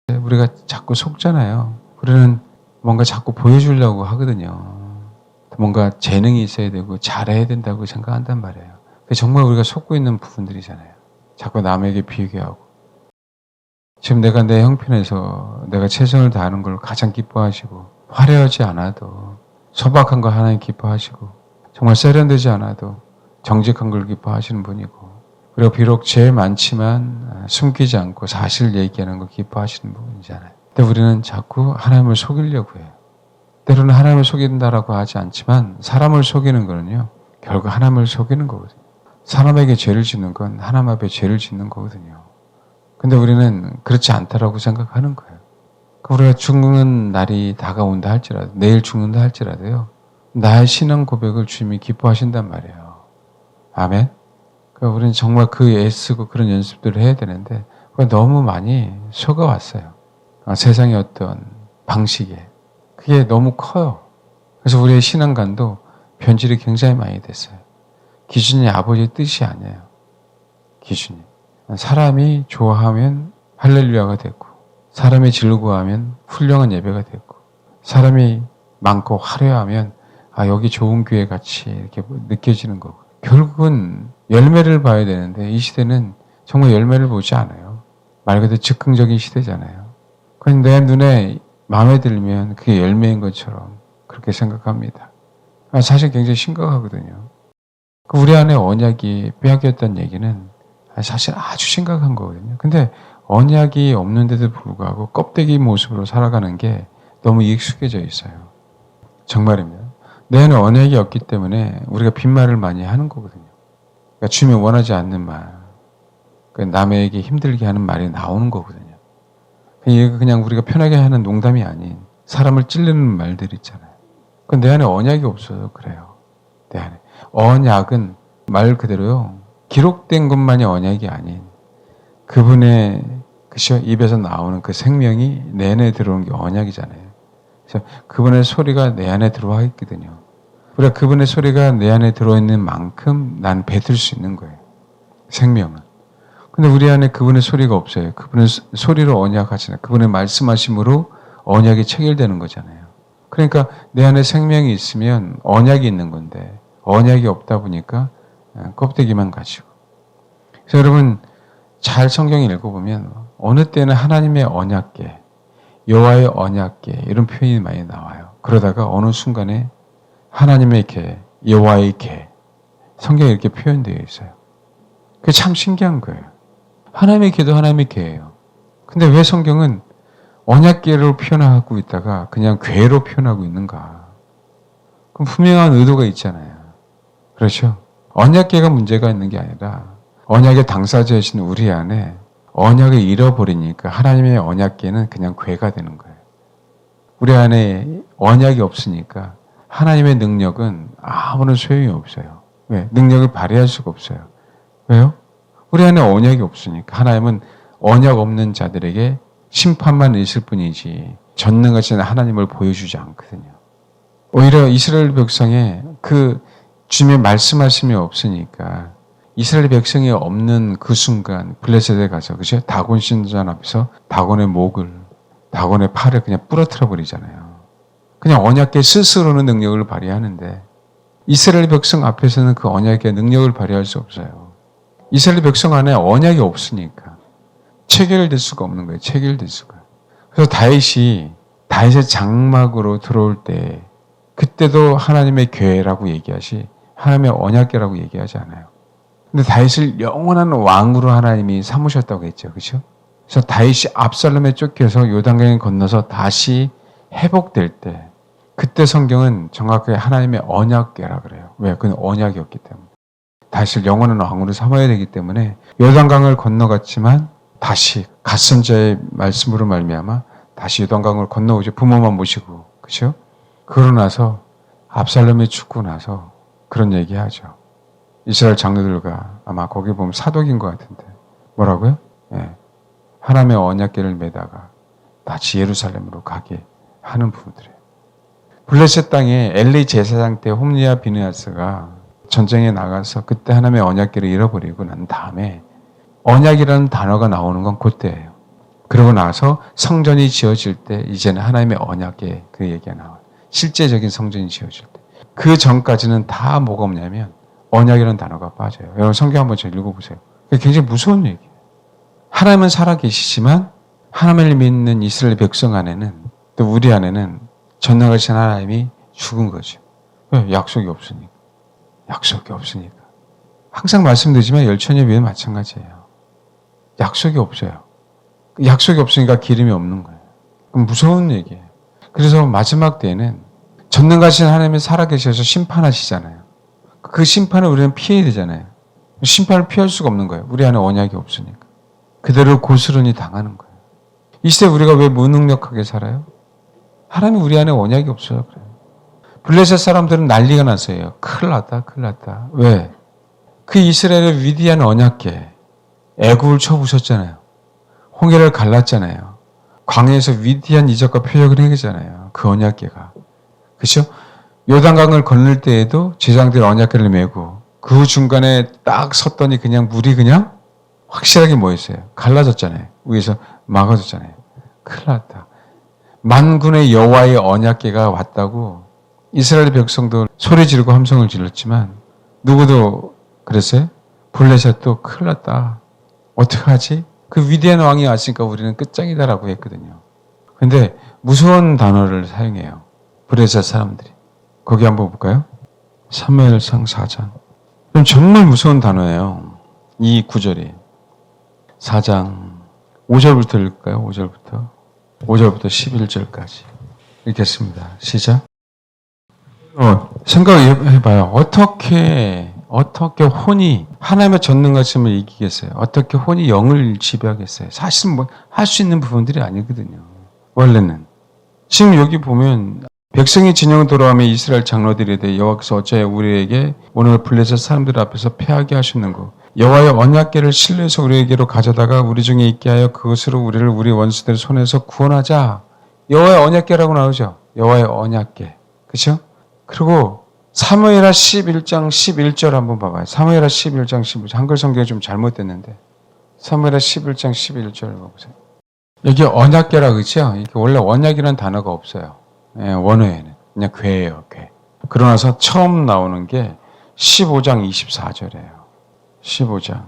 우리가 자꾸 속잖아요. 우리는 뭔가 자꾸 보여주려고 하거든요. 뭔가 재능이 있어야 되고 잘해야 된다고 생각한단 말이에요. 그게 정말 우리가 속고 있는 부분들이잖아요. 자꾸 남에게 비교하고. 지금 내가 내 형편에서 내가 최선을 다하는 걸 가장 기뻐하시고, 화려하지 않아도 소박한 거 하나님 기뻐하시고, 정말 세련되지 않아도 정직한 걸 기뻐하시는 분이고, 그리고 비록 죄 많지만 숨기지 않고 사실을 얘기하는 걸 기뻐하시는 분이잖아요. 근데 우리는 자꾸 하나님을 속이려고 해요. 때로는 하나님을 속인다라고 하지 않지만 사람을 속이는 거는요, 결국 하나님을 속이는 거거든요. 사람에게 죄를 짓는 건 하나님 앞에 죄를 짓는 거거든요. 근데 우리는 그렇지 않다라고 생각하는 거예요. 우리가 죽는 날이 다가온다 할지라도, 내일 죽는다 할지라도요, 나의 신앙 고백을 주님이 기뻐하신단 말이에요. 아멘? 그러니까 우리는 정말 그 애쓰고 그런 연습들을 해야 되는데, 너무 많이 속아왔어요. 세상의 어떤 방식에. 그게 너무 커요. 그래서 우리의 신앙관도 변질이 굉장히 많이 됐어요. 기준이 아버지의 뜻이 아니에요. 기준이. 사람이 좋아하면 할렐루야가 됐고, 사람이 즐거워하면 훌륭한 예배가 됐고, 사람이 많고 화려하면 여기 좋은 교회 같이 이렇게 느껴지는 거고, 결국은 열매를 봐야 되는데 이 시대는 정말 열매를 보지 않아요. 말 그대로 즉흥적인 시대잖아요. 그런데 내 눈에 마음에 들면 그게 열매인 것처럼 그렇게 생각합니다. 사실 굉장히 심각하거든요. 우리 안에 언약이 빼앗겼다는 얘기는 사실 아주 심각한 거거든요. 근데 언약이 없는데도 불구하고 껍데기 모습으로 살아가는 게 너무 익숙해져 있어요. 정말입니다. 내 안에 언약이 없기 때문에 우리가 빈말을 많이 하는 거거든요. 그러니까 주님이 원하지 않는 말, 남에게 힘들게 하는 말이 나오는 거거든요. 이게 그냥 우리가 편하게 하는 농담이 아닌 사람을 찌르는 말들 있잖아요. 내 안에 언약이 없어서 그래요. 내 안에. 언약은 말 그대로요, 기록된 것만이 언약이 아닌 그분의 그죠? 입에서 나오는 그 생명이 내 안에 들어오는 게 언약이잖아요. 그래서 그분의 소리가 내 안에 들어와 있거든요. 우리가 그분의 소리가 내 안에 들어있는 만큼 난 뱉을 수 있는 거예요. 생명은. 근데 우리 안에 그분의 소리가 없어요. 그분의 소리로 언약하시나, 그분의 말씀하심으로 언약이 체결되는 거잖아요. 그러니까 내 안에 생명이 있으면 언약이 있는 건데, 언약이 없다 보니까 껍데기만 가지고. 그래서 여러분 잘 성경 읽어보면 어느 때는 하나님의 언약궤, 여호와의 언약궤 이런 표현이 많이 나와요. 그러다가 어느 순간에 하나님의 궤, 여호와의 궤, 성경에 이렇게 표현되어 있어요. 그게 참 신기한 거예요. 하나님의 궤도 하나님의 궤예요. 근데 왜 성경은 언약궤로 표현하고 있다가 그냥 궤로 표현하고 있는가? 그럼 분명한 의도가 있잖아요. 그렇죠? 언약궤가 문제가 있는 게 아니라 언약의 당사자이신 우리 안에 언약을 잃어버리니까 하나님의 언약궤는 그냥 궤가 되는 거예요. 우리 안에 언약이 없으니까 하나님의 능력은 아무런 소용이 없어요. 왜? 능력을 발휘할 수가 없어요. 왜요? 우리 안에 언약이 없으니까. 하나님은 언약 없는 자들에게 심판만 있을 뿐이지 전능하신 하나님을 보여주지 않거든요. 오히려 이스라엘 백성의 그 주님의 말씀하심이 없으니까 이스라엘 백성이 없는 그 순간 블레셋에 가서, 그죠? 다곤 신전 앞에서 다곤의 목을, 다곤의 팔을 그냥 부러뜨려 버리잖아요. 그냥 언약궤 스스로는 능력을 발휘하는데 이스라엘 백성 앞에서는 그 언약의 능력을 발휘할 수 없어요. 이스라엘 백성 안에 언약이 없으니까 체결될 수가 없는 거예요. 체결될 수가. 그래서 다윗의 장막으로 들어올 때 그때도 하나님의 궤라고 얘기하시, 하나님의 언약궤라고 얘기하지 않아요. 근데 다윗을 영원한 왕으로 하나님이 삼으셨다고 했죠. 그렇죠? 그래서 다윗이 압살롬에 쫓겨서 요단강을 건너서 다시 회복될 때, 그때 성경은 정확하게 하나님의 언약궤라 그래요. 왜? 그건 언약이었기 때문에. 다윗을 영원한 왕으로 삼아야 되기 때문에 요단강을 건너갔지만 다시 갓선자의 말씀으로 말미암아 다시 요단강을 건너오죠. 부모만 모시고. 그렇죠? 그러고 나서 압살롬이 죽고 나서 그런 얘기하죠. 이스라엘 장로들과 아마 거기 보면 사독인 것 같은데 뭐라고요? 예. 하나님의 언약궤를 메다가 다시 예루살렘으로 가게 하는 부분들이에요. 블레셋 땅에 엘리 제사장 때 홈리와 비느하스가 전쟁에 나가서 그때 하나님의 언약궤를 잃어버리고 난 다음에 언약이라는 단어가 나오는 건 그때예요. 그러고 나서 성전이 지어질 때 이제는 하나님의 언약의 그 얘기가 나와요. 실제적인 성전이 지어질 때. 그 전까지는 다 뭐가 없냐면 언약이라는 단어가 빠져요. 여러분 성경 한번 좀 읽어보세요. 굉장히 무서운 얘기예요. 하나님은 살아계시지만 하나님을 믿는 이스라엘 백성 안에는 또 우리 안에는 전능하신 하나님이 죽은 거죠. 왜? 약속이 없으니까. 약속이 없으니까. 항상 말씀드리지만 열천예배는 마찬가지예요. 약속이 없어요. 약속이 없으니까 기름이 없는 거예요. 그럼 무서운 얘기예요. 그래서 마지막 때에는 전능하신 하나님이 살아계셔서 심판하시잖아요. 그 심판을 우리는 피해야 되잖아요. 심판을 피할 수가 없는 거예요. 우리 안에 언약이 없으니까. 그대로 고스란히 당하는 거예요. 이 시대 우리가 왜 무능력하게 살아요? 하나님이 우리 안에 언약이 없어요. 그래요. 블레셋 사람들은 난리가 났어요. 큰일 났다, 큰일 났다. 왜? 그 이스라엘의 위대한 언약궤, 애굽을 쳐부셨잖아요. 홍해를 갈랐잖아요. 광야에서 위대한 이적과 표적을 행했잖아요. 그 언약궤가. 그렇죠? 요단강을 건널 때에도 제장들이 언약궤를 메고 그 중간에 딱 섰더니 그냥 물이 그냥 확실하게 뭐였어요? 갈라졌잖아요. 위에서 막아졌잖아요. 큰일 났다. 만군의 여호와의 언약궤가 왔다고 이스라엘 백성도 소리 지르고 함성을 질렀지만 누구도 그랬어요? 블레셋도 큰일 났다. 어떡하지? 그 위대한 왕이 왔으니까 우리는 끝장이다라고 했거든요. 근데 무서운 단어를 사용해요. 블레셋 사람들이. 거기 한번 볼까요? 사무엘상 4장. 그럼 정말 무서운 단어예요. 이 구절이. 4장 5절부터 읽을까요? 5절부터 11절까지 읽겠습니다. 시작. 생각해봐요. 어떻게 혼이 하나님의 전능하심을 이기겠어요? 어떻게 혼이 영을 지배하겠어요? 사실은 뭐 할 수 있는 부분들이 아니거든요. 원래는. 지금 여기 보면 백성이 진영 돌아오면 이스라엘 장로들에 대해 여호와께서 어째 우리에게 오늘 블레셋 사람들 앞에서 패하게 하셨는고 여호와의 언약궤를 신뢰해서 우리에게로 가져다가 우리 중에 있게 하여 그것으로 우리를 우리 원수들의 손에서 구원하자. 여호와의 언약궤라고 나오죠. 여호와의 언약궤. 그렇죠? 그리고 사무엘하 11장 11절 한번 봐봐요. 사무엘하 11장 11절. 한글 성경이 좀 잘못됐는데 사무엘하 11장 11절 봐보세요. 여기 언약궤라 그렇죠? 이게 원래 언약이라는 단어가 없어요. 예, 원어에는. 그냥 궤예요. 궤. 그러나서 처음 나오는 게 15장 24절이에요. 15장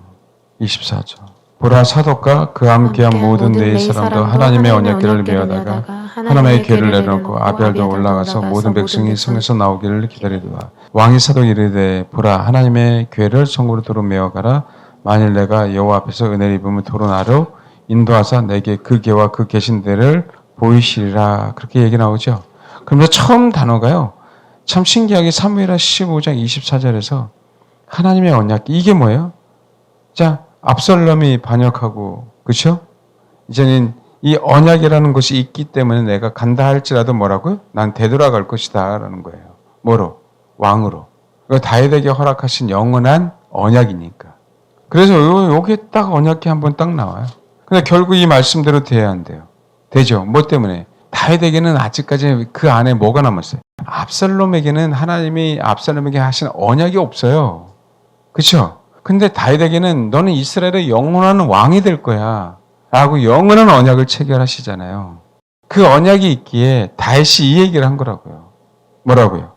24절. 보라 사독과 그 함께한 모든 네 사람도 하나님의 언약궤를 메어다가 하나님의 궤를 내려놓고 아벨도 올라가서 모든 백성이 성에서 나오기를 기다리더라. 왕이 사독 이르되 보라 하나님의 궤를 성으로 도로 메어가라. 만일 내가 여호와 앞에서 은혜를 입으면 도로 나로 인도하사 내게 그 궤와 그 계신 데를 보이시리라. 그렇게 얘기 나오죠. 그러면서 처음 단어가요. 참 신기하게 사무엘하 15장 24절에서 하나님의 언약궤. 이게 뭐예요? 자, 압살롬이 반역하고, 그렇죠? 이제는 이 언약이라는 것이 있기 때문에 내가 간다 할지라도 뭐라고요? 난 되돌아갈 것이다 라는 거예요. 뭐로? 왕으로. 다윗에게 허락하신 영원한 언약이니까. 그래서 여기에 딱 언약궤 한번 딱 나와요. 근데 결국 이 말씀대로 돼야 한대요. 되죠? 뭐 때문에? 다윗에게는 아직까지 그 안에 뭐가 남았어요? 압살롬에게는 하나님이 압살롬에게 하신 언약이 없어요. 그렇죠? 근데 다윗에게는 너는 이스라엘의 영원한 왕이 될 거야 라고 영원한 언약을 체결하시잖아요. 그 언약이 있기에 다윗이 이 얘기를 한 거라고요. 뭐라고요?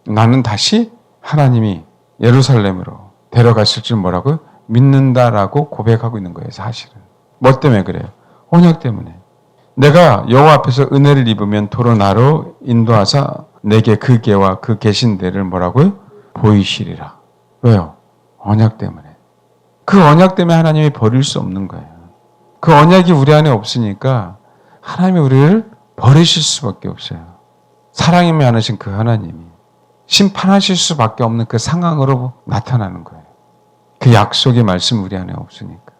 나는 다시 하나님이 예루살렘으로 데려가실 줄 뭐라고요? 믿는다라고 고백하고 있는 거예요. 사실은. 뭐 때문에 그래요? 언약 때문에. 내가 여호와 앞에서 은혜를 입으면 도로 나로 인도하사 내게 그 궤와 그 계신 데를 뭐라고요? 보이시리라. 왜요? 언약 때문에. 그 언약 때문에 하나님이 버릴 수 없는 거예요. 그 언약이 우리 안에 없으니까 하나님이 우리를 버리실 수밖에 없어요. 사랑이 많으신 그 하나님이 심판하실 수밖에 없는 그 상황으로 나타나는 거예요. 그 약속의 말씀 우리 안에 없으니까.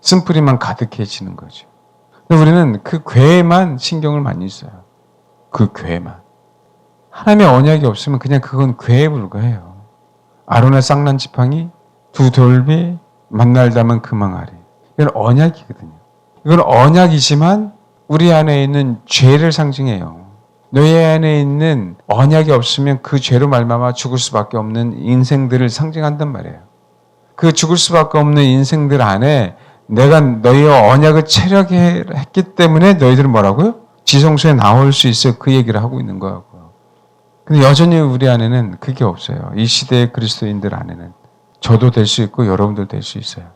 쓴뿌리만 가득해지는 거죠. 근데 우리는 그 궤에만 신경을 많이 써요. 그 궤에만. 하나님의 언약이 없으면 그냥 그건 궤에 불과해요. 아론의 쌍난 지팡이, 두 돌비, 만날 담은 금항아리. 이건 언약이거든요. 이건 언약이지만 우리 안에 있는 죄를 상징해요. 너희 안에 있는 언약이 없으면 그 죄로 말미암아 죽을 수밖에 없는 인생들을 상징한단 말이에요. 그 죽을 수밖에 없는 인생들 안에 내가 너희와 언약을 체력했기 때문에 너희들은 뭐라고요? 지성소에 나올 수 있어요. 그 얘기를 하고 있는 거고요. 근데 여전히 우리 안에는 그게 없어요. 이 시대의 그리스도인들 안에는 저도 될 수 있고 여러분도 될 수 있어요.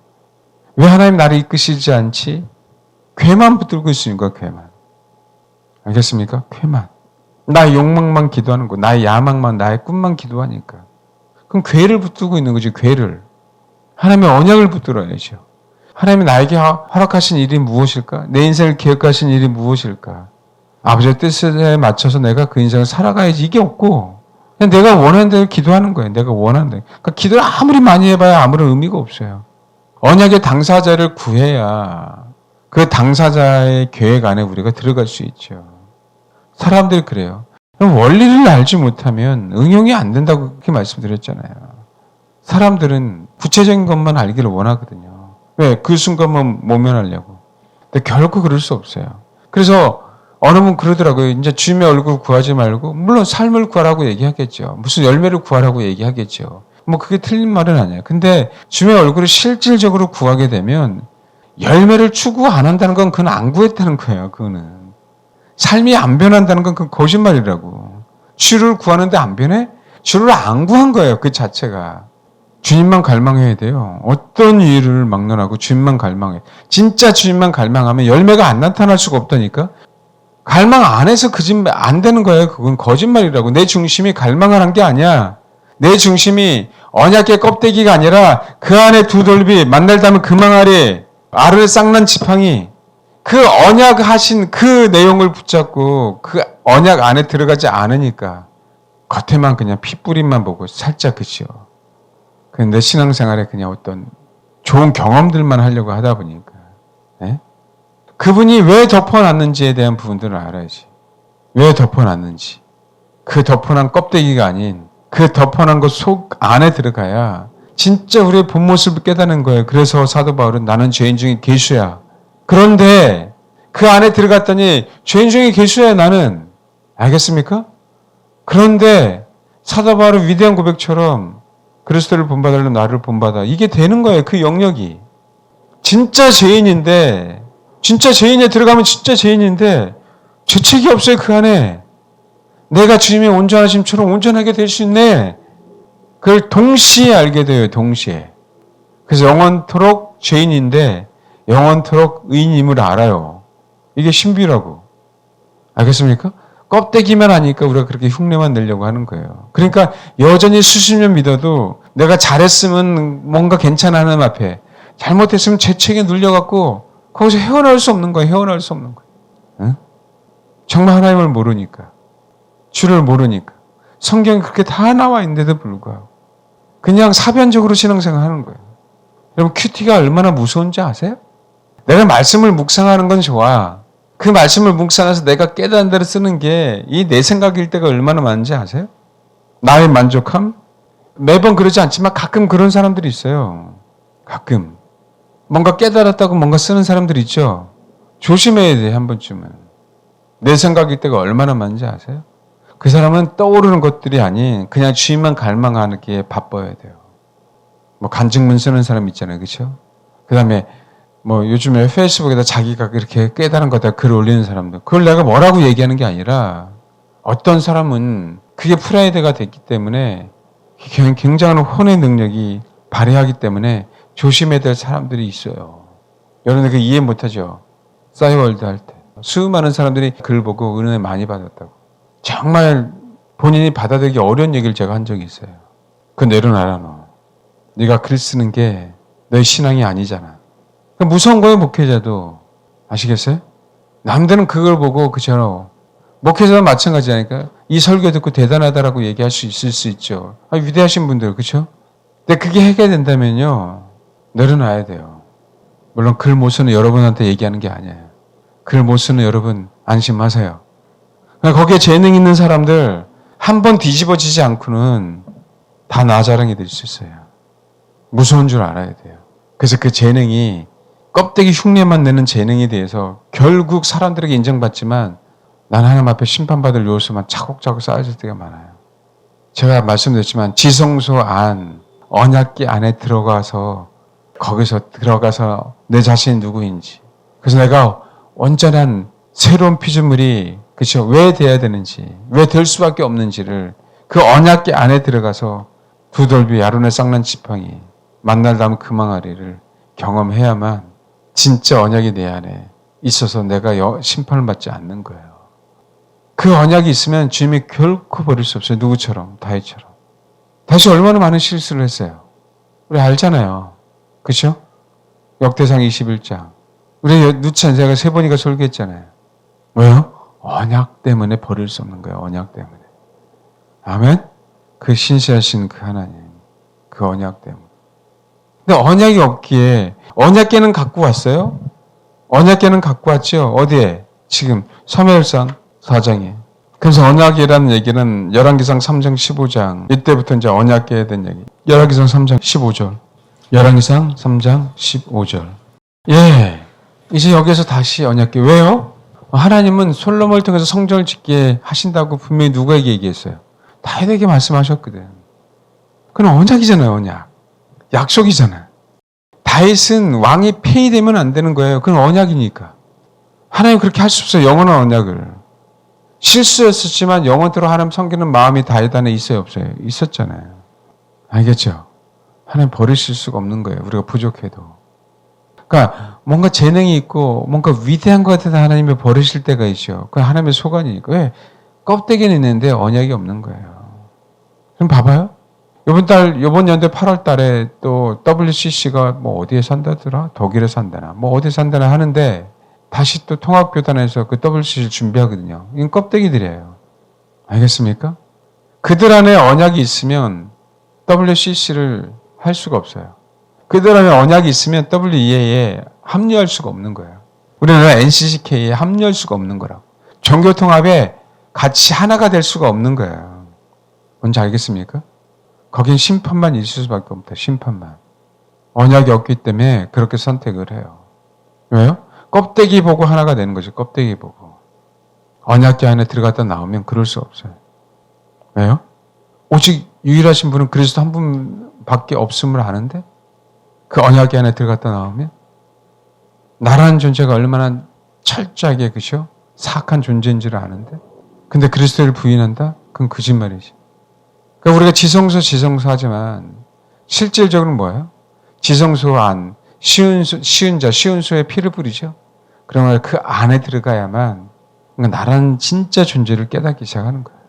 왜 하나님 나를 이끄시지 않지? 괴만 붙들고 있으니까 괴만. 알겠습니까? 괴만. 나의 욕망만 기도하는 거, 나의 야망만, 나의 꿈만 기도하니까. 그럼 괴를 붙들고 있는 거지, 괴를. 하나님의 언약을 붙들어야죠. 하나님이 나에게 허락하신 일이 무엇일까? 내 인생을 기획하신 일이 무엇일까? 아버지의 뜻에 맞춰서 내가 그 인생을 살아가야지. 이게 없고 그냥 내가 원하는 대로 기도하는 거예요. 내가 원하는 대로. 그러니까 기도를 아무리 많이 해봐야 아무런 의미가 없어요. 언약의 당사자를 구해야 그 당사자의 계획 안에 우리가 들어갈 수 있죠. 사람들이 그래요. 원리를 알지 못하면 응용이 안 된다고 그렇게 말씀드렸잖아요. 사람들은 구체적인 것만 알기를 원하거든요. 왜? 그 순간만 모면하려고. 근데 결코 그럴 수 없어요. 그래서 어느 분 그러더라고요. 이제 주님의 얼굴 구하지 말고, 물론 삶을 구하라고 얘기하겠죠. 무슨 열매를 구하라고 얘기하겠죠. 뭐 그게 틀린 말은 아니에요. 근데 주님의 얼굴을 실질적으로 구하게 되면 열매를 추구 안 한다는 건 그건 안 구했다는 거예요. 그거는. 삶이 안 변한다는 건 그건 거짓말이라고. 주를 구하는데 안 변해? 주를 안 구한 거예요. 그 자체가. 주님만 갈망해야 돼요. 어떤 일을 막론하고 주님만 갈망해. 진짜 주님만 갈망하면 열매가 안 나타날 수가 없다니까. 갈망 안 해서 그 집 안 되는 거예요. 그건 거짓말이라고. 내 중심이 갈망을 한 게 아니야. 내 중심이 언약의 껍데기가 아니라 그 안에 두 돌비, 만날다면 그 망아리, 알을 쌍난 지팡이, 그 언약 하신 그 내용을 붙잡고 그 언약 안에 들어가지 않으니까 겉에만 그냥 핏뿌림만 보고 살짝 그치요. 근데 신앙생활에 그냥 어떤 좋은 경험들만 하려고 하다 보니까 그분이 왜 덮어놨는지에 대한 부분들을 알아야지. 왜 덮어놨는지. 그 덮어난 껍데기가 아닌 그 덮어난 것 속 안에 들어가야 진짜 우리의 본 모습을 깨닫는 거예요. 그래서 사도 바울은 나는 죄인 중에 괴수야. 그런데 그 안에 들어갔더니 죄인 중에 괴수야 나는. 알겠습니까? 그런데 사도 바울의 위대한 고백처럼 그리스도를 본받으려면 나를 본받아. 이게 되는 거예요. 그 영역이. 진짜 죄인인데 진짜 죄인에 들어가면 진짜 죄인인데 죄책이 없어요. 그 안에. 내가 주님의 온전하심처럼 온전하게 될 수 있네. 그걸 동시에 알게 돼요. 동시에. 그래서 영원토록 죄인인데 영원토록 의인임을 알아요. 이게 신비라고. 알겠습니까? 껍데기만 하니까 우리가 그렇게 흉내만 내려고 하는 거예요. 그러니까 여전히 수십 년 믿어도 내가 잘했으면 뭔가 괜찮아 하는 앞에 잘못했으면 죄책에 눌려갖고 거기서 헤어나올 수 없는 거예요. 헤어나올 수 없는 거예요. 응? 정말 하나님을 모르니까. 주를 모르니까. 성경에 그렇게 다 나와 있는데도 불구하고 그냥 사변적으로 신앙생활 하는 거예요. 여러분 큐티가 얼마나 무서운지 아세요? 내가 말씀을 묵상하는 건 좋아. 그 말씀을 묵상해서 내가 깨닫는 대로 쓰는 게 이 내 생각일 때가 얼마나 많은지 아세요? 나의 만족함? 매번 그러지 않지만 가끔 그런 사람들이 있어요. 가끔. 뭔가 깨달았다고 뭔가 쓰는 사람들이 있죠. 조심해야 돼, 한 번쯤은. 내 생각일 때가 얼마나 많은지 아세요? 그 사람은 떠오르는 것들이 아닌 그냥 주님만 갈망하는 게 바빠야 돼요. 뭐 간증문 쓰는 사람 있잖아요. 그렇죠? 그 다음에 뭐 요즘에 페이스북에다 자기가 이렇게 깨달은 거다 글 올리는 사람들. 그걸 내가 뭐라고 얘기하는 게 아니라 어떤 사람은 그게 프라이드가 됐기 때문에 굉장한 혼의 능력이 발휘하기 때문에 조심해야 될 사람들이 있어요. 여러분들 그 이해 못하죠? 싸이월드 할 때. 수많은 사람들이 글 보고 은혜 많이 받았다고. 정말 본인이 받아들이기 어려운 얘기를 제가 한 적이 있어요. 그거 내려놔라 너. 네가 글 쓰는 게 너의 신앙이 아니잖아. 무서운 거예요, 목회자도. 아시겠어요? 남들은 그걸 보고 그처럼 목회자도 마찬가지라니까. 이 설교 듣고 대단하다라고 얘기할 수 있을 수 있죠. 위대하신 분들, 그렇죠? 근데 그게 해결된다면요. 내려놔야 돼요. 물론 글 못 쓰는 여러분한테 얘기하는 게 아니에요. 글 못 쓰는 여러분 안심하세요. 거기에 재능 있는 사람들 한 번 뒤집어지지 않고는 다 나 자랑이 될 수 있어요. 무서운 줄 알아야 돼요. 그래서 그 재능이 껍데기 흉내만 내는 재능에 대해서 결국 사람들에게 인정받지만 난 하나님 앞에 심판받을 요소만 차곡차곡 쌓여질 때가 많아요. 제가 말씀드렸지만 지성소 안, 언약궤 안에 들어가서 거기서 들어가서 내 자신이 누구인지, 그래서 내가 온전한 새로운 피조물이 그렇죠? 왜 돼야 되는지, 왜 될 수밖에 없는지를 그 언약궤 안에 들어가서 두 돌비 아론의 쌍난 지팡이 만날 다음 그 망아리를 경험해야만 진짜 언약이 내 안에 있어서 내가 심판을 받지 않는 거예요. 그 언약이 있으면 주님이 결코 버릴 수 없어요. 누구처럼? 다윗처럼. 다윗이 얼마나 많은 실수를 했어요. 우리 알잖아요. 그렇죠? 역대상 21장. 우리 누찬 제가 3번이가 설교했잖아요. 왜요? 언약 때문에 버릴 수 없는 거예요. 언약 때문에. 아멘? 그 신실하신 그 하나님. 그 언약 때문에. 근데 언약이 없기에 언약궤는 갖고 왔어요? 언약궤는 갖고 왔죠? 어디에? 지금 사무엘상 4장에. 그래서 언약이라는 얘기는 열왕기상 3장 15장 이때부터 이제 언약궤에 대한 얘기. 열왕기상 3장 15절. 열왕기상 3장 15절. 예. 이제 여기서 다시 언약궤. 왜요? 하나님은 솔로몬을 통해서 성전을 짓게 하신다고 분명히 누구에게 얘기했어요? 다윗에게 말씀하셨거든. 그건 언약이잖아요, 언약. 약속이잖아요. 다윗은 왕이 폐위되면 안 되는 거예요. 그건 언약이니까. 하나님 그렇게 할 수 없어요. 영원한 언약을. 실수였었지만 영원토록 하나님 섬기는 마음이 다윗 안에 있어요, 없어요? 있었잖아요. 알겠죠? 하나님 버리실 수가 없는 거예요. 우리가 부족해도. 그러니까 뭔가 재능이 있고 뭔가 위대한 것 같아서 하나님이 버리실 때가 있죠. 그건 하나님의 소관이니까. 왜? 껍데기는 있는데 언약이 없는 거예요. 그럼 봐봐요. 이번 연대 8월 달에 또 WCC가 뭐 어디에 산다더라? 독일에 산다나 뭐 어디에 산다나 하는데 다시 또 통합교단에서 그 WCC를 준비하거든요. 이건 껍데기들이에요. 알겠습니까? 그들 안에 언약이 있으면 WCC를 할 수가 없어요. 그들 안에 언약이 있으면 WEA에 합류할 수가 없는 거예요. 우리나라 NCCK에 합류할 수가 없는 거라고. 종교통합에 같이 하나가 될 수가 없는 거예요. 뭔지 알겠습니까? 거긴 심판만 있을 수밖에 없다. 심판만. 언약이 없기 때문에 그렇게 선택을 해요. 왜요? 껍데기 보고 하나가 되는 거죠. 껍데기 보고. 언약궤 안에 들어갔다 나오면 그럴 수 없어요. 왜요? 오직 유일하신 분은 그리스도 한 분밖에 없음을 아는데 그 언약궤 안에 들어갔다 나오면 나라는 존재가 얼마나 철저하게 그죠? 사악한 존재인지를 아는데 근데 그리스도를 부인한다? 그건 거짓말이지. 그러니까 우리가 지성소 하지만 실질적으로는 뭐예요? 지성소 안, 쉬운 소에 피를 뿌리죠. 그러면 그 안에 들어가야만 나라는 진짜 존재를 깨닫기 시작하는 거예요.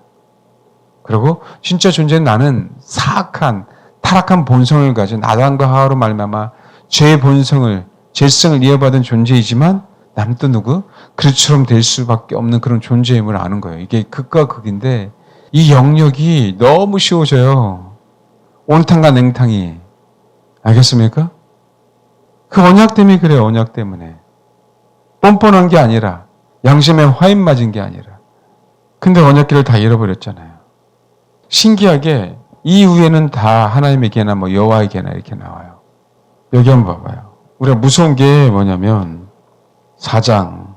그리고 진짜 존재는 나는 사악한, 타락한 본성을 가진 아담과 하와로 말미암아 죄의 본성을, 죄성을 이어받은 존재이지만 나는 또 누구? 그리스도처럼 될 수밖에 없는 그런 존재임을 아는 거예요. 이게 극과 극인데 이 영역이 너무 쉬워져요. 온탕과 냉탕이. 알겠습니까? 그 언약 때문에 그래요. 언약 때문에. 뻔뻔한 게 아니라 양심에 화인 맞은 게 아니라. 근데 언약궤를 다 잃어버렸잖아요. 신기하게 이후에는 다 하나님에게나 뭐 여호와에게나 이렇게 나와요. 여기 한번 봐봐요. 우리가 무서운 게 뭐냐면 4장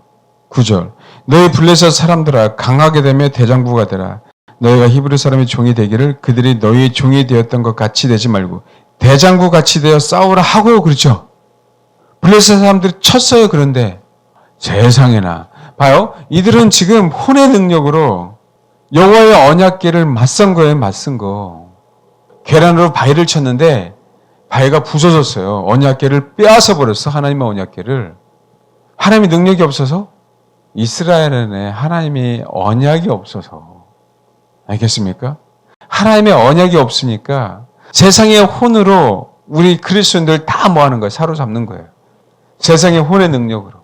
9절 너희 블레셋 사람들아 강하게 되며 대장부가 되라. 너희가 히브리 사람의 종이 되기를 그들이 너희의 종이 되었던 것 같이 되지 말고 대장부 같이 되어 싸우라 하고 그렇죠. 블레셋 사람들이 쳤어요. 그런데 세상에나 봐요. 이들은 지금 혼의 능력으로 여호와의 언약궤를 맞선 거예요. 맞선 거. 계란으로 바위를 쳤는데 바위가 부서졌어요. 언약궤를 빼앗아 버렸어. 하나님의 언약궤를. 하나님의 능력이 없어서 이스라엘에 하나님의 언약이 없어서. 알겠습니까? 하나님의 언약이 없으니까 세상의 혼으로 우리 그리스도인들 다 뭐하는 거예요? 사로잡는 거예요. 세상의 혼의 능력으로.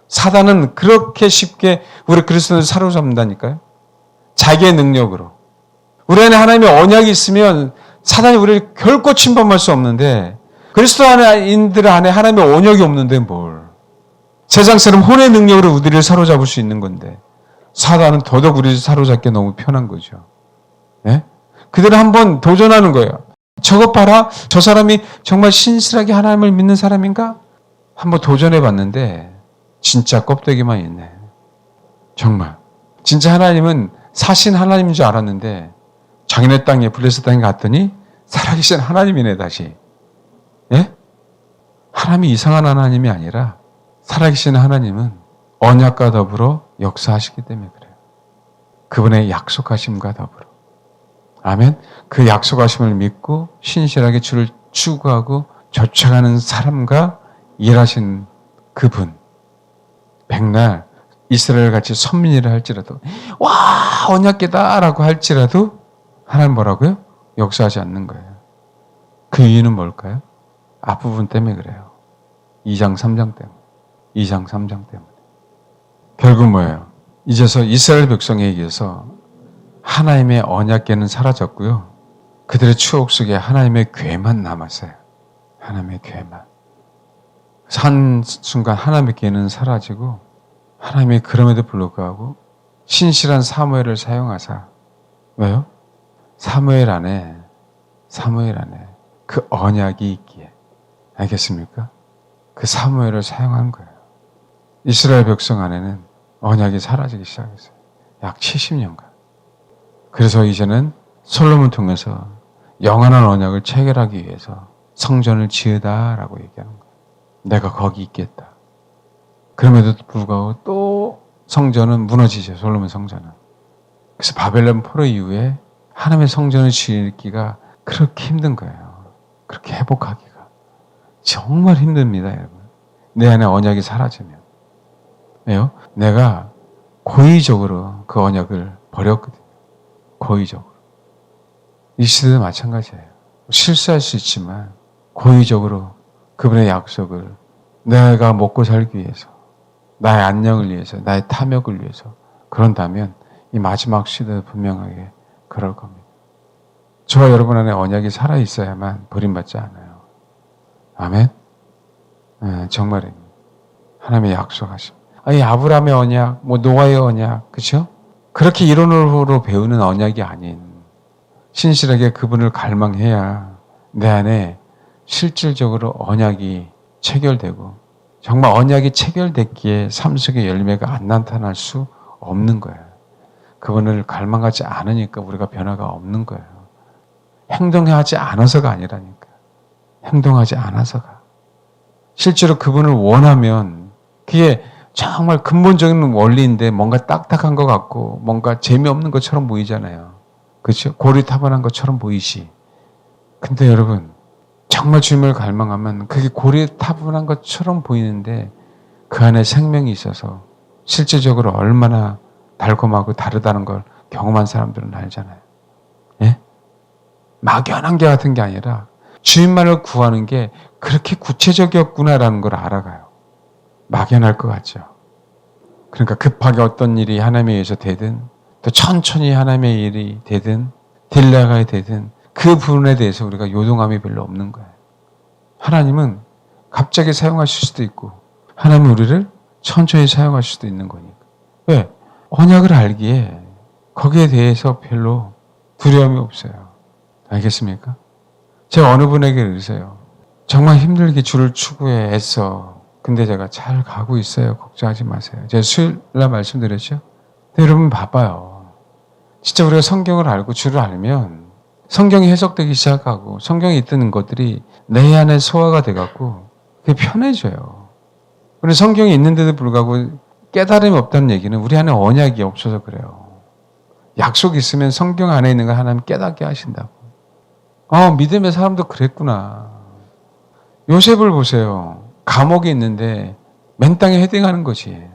사단은 그렇게 쉽게 우리 그리스도인들 사로잡는다니까요. 자기의 능력으로. 우리 안에 하나님의 언약이 있으면 사단이 우리를 결코 침범할 수 없는데 그리스도인들 안에 하나님의 언약이 없는데 뭘. 세상 사람 혼의 능력으로 우리를 사로잡을 수 있는 건데 사단은 더더욱 우리를 사로잡기 너무 편한 거죠. 네? 그들은 한번 도전하는 거예요. 저것 봐라. 저 사람이 정말 신실하게 하나님을 믿는 사람인가? 한번 도전해 봤는데 진짜 껍데기만 있네. 정말. 진짜 하나님은 사신 하나님인 줄 알았는데 자기네 땅에 블레셋 땅에 갔더니 살아계신 하나님이네 다시. 예? 하나님이 이상한 하나님이 아니라 살아계신 하나님은 언약과 더불어 역사하시기 때문에 그래요. 그분의 약속하심과 더불어. 아멘. 그 약속하심을 믿고 신실하게 주를 추구하고 쫓아가는 사람과 일하신 그분. 백날 이스라엘 같이 선민이라 할지라도 와 언약궤다라고 할지라도 하나님 뭐라고요? 역사하지 않는 거예요. 그 이유는 뭘까요? 앞부분 때문에 그래요. 2장 3장 때문에. 2장 3장 때문에. 결국 뭐예요? 이제서 이스라엘 백성에게서 하나님의 언약궤는 사라졌고요. 그들의 추억 속에 하나님의 궤만 남았어요. 하나님의 궤만. 한순간 하나님의 궤는 사라지고 하나님이 그럼에도 불구하고 신실한 사무엘을 사용하사 왜요? 사무엘 안에 그 언약이 있기에 알겠습니까? 그 사무엘을 사용한 거예요. 이스라엘 백성 안에는 언약이 사라지기 시작했어요. 약 70년간. 그래서 이제는 솔로몬 통해서 영원한 언약을 체결하기 위해서 성전을 지으다라고 얘기하는 거예요. 내가 거기 있겠다. 그럼에도 불구하고 또 성전은 무너지죠. 솔로몬 성전은. 그래서 바벨론 포로 이후에 하나님의 성전을 지키기가 그렇게 힘든 거예요. 그렇게 회복하기가. 정말 힘듭니다, 여러분. 내 안에 언약이 사라지면. 왜요? 내가 고의적으로 그 언약을 버렸거든요. 고의적으로. 이 시대도 마찬가지예요. 실수할 수 있지만 고의적으로 그분의 약속을 내가 먹고 살기 위해서, 나의 안녕을 위해서, 나의 탐욕을 위해서 그런다면 이 마지막 시대도 분명하게 그럴 겁니다. 저와 여러분 안에 언약이 살아있어야만 버림받지 않아요. 아멘? 네, 정말입니다. 하나님의 약속하심. 이 아브라함의 언약, 노아의 언약, 그렇죠? 그렇게 이론으로 배우는 언약이 아닌 신실하게 그분을 갈망해야 내 안에 실질적으로 언약이 체결되고 정말 언약이 체결됐기에 삶 속의 열매가 안 나타날 수 없는 거예요. 그분을 갈망하지 않으니까 우리가 변화가 없는 거예요. 행동하지 않아서가 아니라니까. 행동하지 않아서가. 실제로 그분을 원하면 그게 정말 근본적인 원리인데 뭔가 딱딱한 것 같고 뭔가 재미없는 것처럼 보이잖아요. 그렇죠? 고리타분한 것처럼 보이지. 근데 여러분 정말 주님을 갈망하면 그게 고리타분한 것처럼 보이는데 그 안에 생명이 있어서 실제적으로 얼마나 달콤하고 다르다는 걸 경험한 사람들은 알잖아요. 예? 막연한 게 같은 게 아니라 주님만을 구하는 게 그렇게 구체적이었구나라는 걸 알아가요. 막연할 것 같죠. 그러니까 급하게 어떤 일이 하나님에 의해서 되든 또 천천히 하나님의 일이 되든 딜레가 되든 그 부분에 대해서 우리가 요동함이 별로 없는 거예요. 하나님은 갑자기 사용하실 수도 있고 하나님은 우리를 천천히 사용하실 수도 있는 거니까. 왜? 언약을 알기에 거기에 대해서 별로 두려움이 없어요. 알겠습니까? 제가 어느 분에게 그러세요. 정말 힘들게 주를 추구해 애써. 근데 제가 잘 가고 있어요. 걱정하지 마세요. 제가 수요일날 말씀드렸죠? 근데 여러분 봐봐요. 진짜 우리가 성경을 알고 주를 알면 성경이 해석되기 시작하고 성경에 있는 것들이 내 안에 소화가 돼갖고 그게 편해져요. 우리 성경이 있는데도 불구하고 깨달음이 없다는 얘기는 우리 안에 언약이 없어서 그래요. 약속이 있으면 성경 안에 있는 걸 하나님 깨닫게 하신다고. 믿음의 사람도 그랬구나. 요셉을 보세요. 감옥에 있는데 맨 땅에 헤딩하는 거지.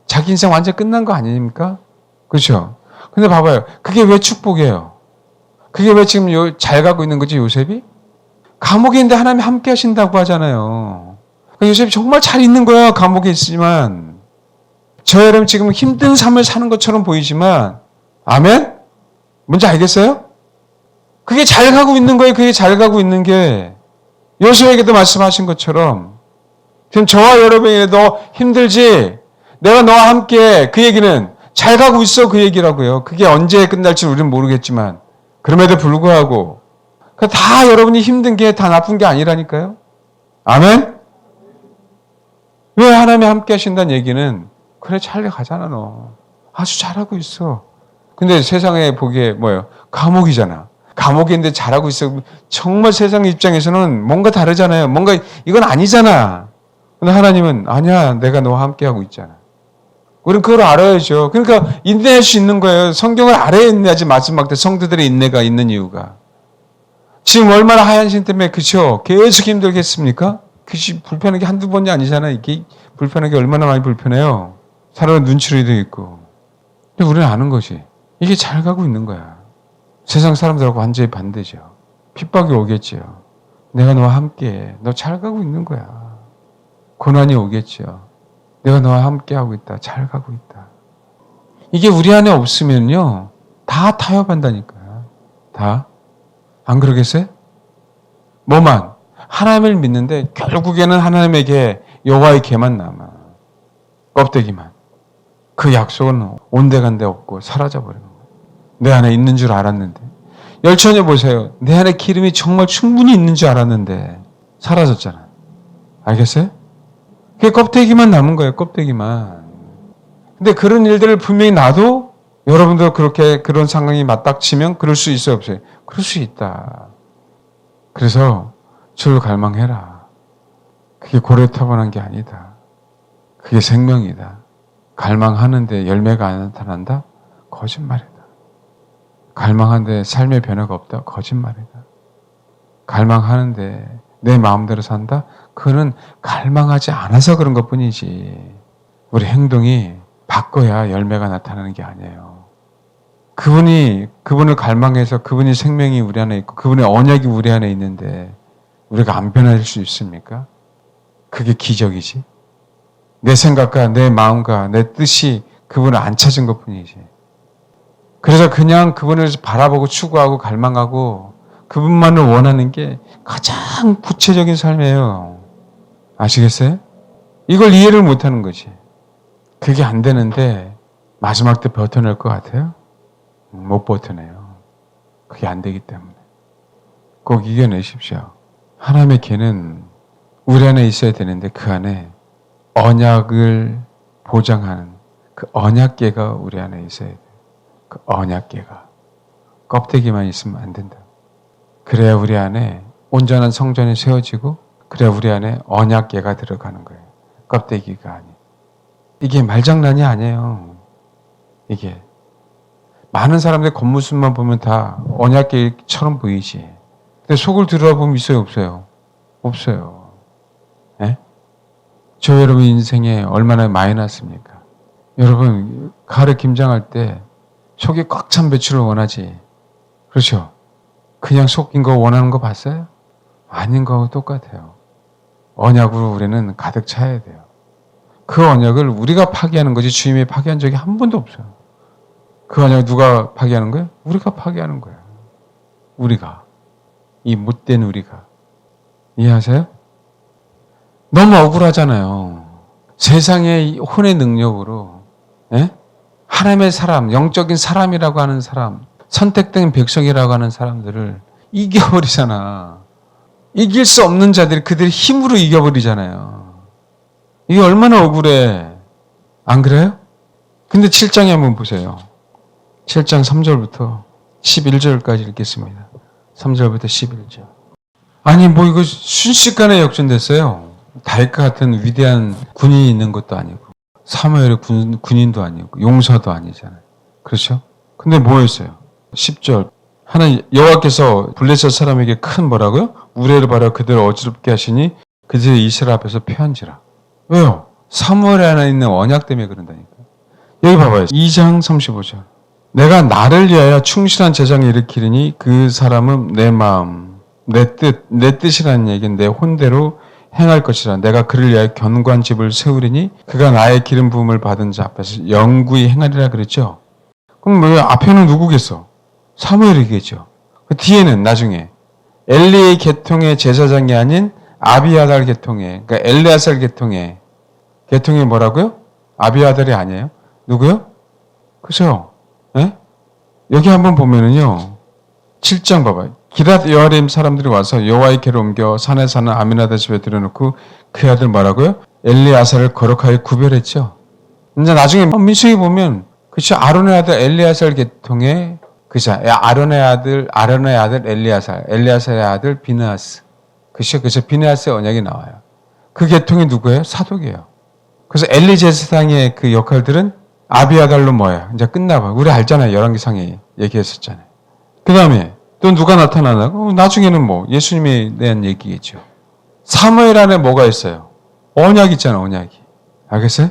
자기 인생 완전 끝난 거 아닙니까? 그렇죠? 근데 봐봐요. 그게 왜 축복이에요? 그게 왜 지금 잘 가고 있는 거지, 요셉이? 감옥에 있는데 하나님이 함께 하신다고 하잖아요. 그러니까 요셉이 정말 잘 있는 거야, 감옥에 있지만. 저 여러분 지금 힘든 삶을 사는 것처럼 보이지만, 아멘? 뭔지 알겠어요? 그게 잘 가고 있는 거예요, 그게 잘 가고 있는 게. 요셉에게도 말씀하신 것처럼, 지금 저와 여러분에게도 힘들지? 내가 너와 함께 그 얘기는 잘 가고 있어 그 얘기라고요. 그게 언제 끝날지 우리는 모르겠지만 그럼에도 불구하고 다 여러분이 힘든 게 다 나쁜 게 아니라니까요. 아멘? 왜 하나님이 함께 하신다는 얘기는 그래 잘 가잖아 너. 아주 잘하고 있어. 근데 세상에 보기에 뭐예요? 감옥이잖아. 감옥에 있는데 잘하고 있어. 정말 세상 입장에서는 뭔가 다르잖아요. 뭔가 이건 아니잖아. 근데 하나님은 아니야. 내가 너와 함께하고 있잖아. 우리는 그걸 알아야죠. 그러니까 인내할 수 있는 거예요. 성경을 알아야 인내하지. 마지막 때 성도들의 인내가 있는 이유가. 지금 얼마나 하얀 신 때문에 그쵸? 계속 힘들겠습니까? 그치 불편한 게 한두 번이 아니잖아요. 이게 불편한 게 얼마나 많이 불편해요. 사람은 눈치로 돼 있고. 근데 우리는 아는 거지. 이게 잘 가고 있는 거야. 세상 사람들하고 완전히 반대죠. 핍박이 오겠죠. 내가 너와 함께해. 너 잘 가고 있는 거야. 고난이 오겠죠. 내가 너와 함께하고 있다. 잘 가고 있다. 이게 우리 안에 없으면요. 다 타협한다니까요. 다. 안 그러겠어요? 뭐만? 하나님을 믿는데 결국에는 하나님에게 여호와의 계만 남아. 껍데기만. 그 약속은 온데간데 없고 사라져버리는 거예요. 내 안에 있는 줄 알았는데. 열천해 보세요. 내 안에 기름이 정말 충분히 있는 줄 알았는데 사라졌잖아요. 알겠어요? 그게 껍데기만 남은 거예요. 껍데기만. 근데 그런 일들을 분명히 나도 여러분도 그렇게 그런 상황이 맞닥치면 그럴 수 있어요? 없어요? 그럴 수 있다. 그래서 주를 갈망해라. 그게 고래타분한 게 아니다. 그게 생명이다. 갈망하는데 열매가 안 나타난다? 거짓말이다. 갈망하는데 삶의 변화가 없다? 거짓말이다. 갈망하는데 내 마음대로 산다? 그거는 갈망하지 않아서 그런 것뿐이지. 우리 행동이 바꿔야 열매가 나타나는 게 아니에요. 그분을 갈망해서 그분이 생명이 우리 안에 있고 그분의 언약이 우리 안에 있는데 우리가 안 변할 수 있습니까? 그게 기적이지. 내 생각과 내 마음과 내 뜻이 그분을 안 찾은 것뿐이지. 그래서 그냥 그분을 바라보고 추구하고 갈망하고 그분만을 원하는 게 가장 구체적인 삶이에요. 아시겠어요? 이걸 이해를 못하는 거지. 그게 안 되는데 마지막 때 버텨낼 것 같아요? 못 버텨내요. 그게 안 되기 때문에. 꼭 이겨내십시오. 하나님의 계는 우리 안에 있어야 되는데 그 안에 언약을 보장하는 그 언약계가 우리 안에 있어야 돼요. 그 언약계가. 껍데기만 있으면 안 된다. 그래야 우리 안에 온전한 성전이 세워지고 그래야 우리 안에 언약계가 들어가는 거예요. 껍데기가 아니. 이게 말장난이 아니에요. 이게. 많은 사람들 겉모습만 보면 다 언약계처럼 보이지. 근데 속을 들여다보면 있어요? 없어요? 없어요. 예? 저 여러분 인생에 얼마나 많이 났습니까? 여러분 가을에 김장할 때 속이 꽉 찬 배추를 원하지. 그렇죠? 그냥 속인 거 원하는 거 봤어요? 아닌 거하고 똑같아요. 언약으로 우리는 가득 차야 돼요. 그 언약을 우리가 파기하는 거지 주님이 파기한 적이 한 번도 없어요. 그 언약을 누가 파기하는 거예요? 우리가 파기하는 거예요. 우리가. 이 못된 우리가. 이해하세요? 너무 억울하잖아요. 세상의 혼의 능력으로 하나님의 사람, 영적인 사람이라고 하는 사람, 선택된 백성이라고 하는 사람들을 이겨버리잖아. 이길 수 없는 자들이 그들의 힘으로 이겨버리잖아요. 이게 얼마나 억울해. 안 그래요? 근데 7장에 한번 보세요. 7장 3절부터 11절까지 읽겠습니다. 3절부터 11절. 아니 뭐 이거 순식간에 역전됐어요. 다윗 같은 위대한 군인이 있는 것도 아니고 사무엘의 군인도 아니고 용사도 아니잖아요. 그렇죠? 근데 뭐였어요? 10절. 하나님 여호와께서 블레셋 사람에게 큰 뭐라고요? 우레를 바라 그들을 어지럽게 하시니 그들이 이스라엘 앞에서 패한지라. 왜요? 사무엘 안에 있는 언약 때문에 그런다니까. 여기 봐봐요. 2장 35절. 내가 나를 위하여 충실한 제장을 일으키리니 그 사람은 내 마음, 내 뜻이라는 얘기는 내 혼대로 행할 것이라. 내가 그를 위하여 견관집을 세우리니 그가 나의 기름 부음을 받은 자 앞에서 영구히 행하리라 그랬죠. 그럼 뭐 앞에는 누구겠어? 사무엘이겠죠. 그 뒤에는 나중에 엘리의 계통의 제사장이 아닌 아비아달 계통의, 그러니까 엘레아살 계통의 뭐라고요? 아비아달이 아니에요? 누구요? 그죠? 예? 여기 한번 보면은요. 7장 봐봐요. 기랏 여아림 사람들이 와서 여호와의 궤를 옮겨 산에 사는 아미나답 집에 들여놓고 그 아들 뭐라고요? 엘리아살을 거룩하게 구별했죠. 이제 나중에 민수기 보면 그치 아론의 아들 엘리아살 계통의 그죠? 아론의 아들 엘리야사의 아들 비느하스. 그래서 비느하스의 언약이 나와요. 그 계통이 누구예요? 사독이에요. 그래서 엘리 제사장의 그 역할들은 아비아달로 뭐예요? 이제 끝나봐요. 우리 알잖아요. 열왕기상에 얘기했었잖아요. 그 다음에 또 누가 나타나나고? 나중에는 뭐 예수님에 대한 얘기겠죠. 사무엘 안에 뭐가 있어요? 언약 있잖아, 언약이. 알겠어요?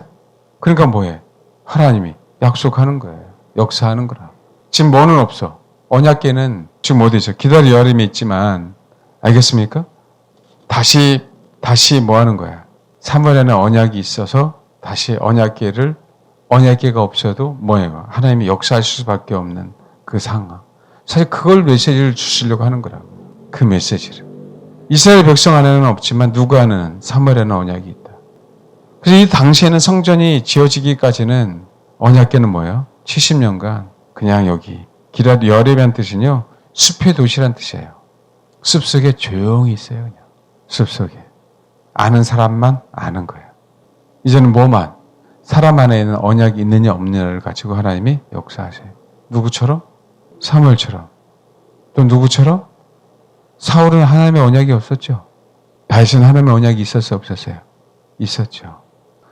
그러니까 뭐예요? 하나님이 약속하는 거예요. 역사하는 거라. 지금 뭐는 없어? 언약계는 지금 어디 있어? 기다려 여름이 있지만, 알겠습니까? 다시 뭐 하는 거야? 사무엘에는 언약이 있어서 다시 언약계가 없어도 뭐예요? 하나님이 역사하실 수밖에 없는 그 상황. 사실 그걸 메시지를 주시려고 하는 거라고. 그 메시지를. 이스라엘 백성 안에는 없지만 누구 안에는 사무엘에는 언약이 있다. 그래서 이 당시에는 성전이 지어지기까지는 언약계는 뭐예요? 70년간 그냥 여기 기라드 여렙이란 뜻은요. 숲의 도시란 뜻이에요. 숲속에 조용히 있어요. 그냥 숲속에. 아는 사람만 아는 거예요. 이제는 뭐만? 사람 안에 있는 언약이 있느냐 없느냐를 가지고 하나님이 역사하세요. 누구처럼? 사무엘처럼. 또 누구처럼? 사울은 하나님의 언약이 없었죠. 다윗은 하나님의 언약이 있었어요? 없었어요? 있었죠.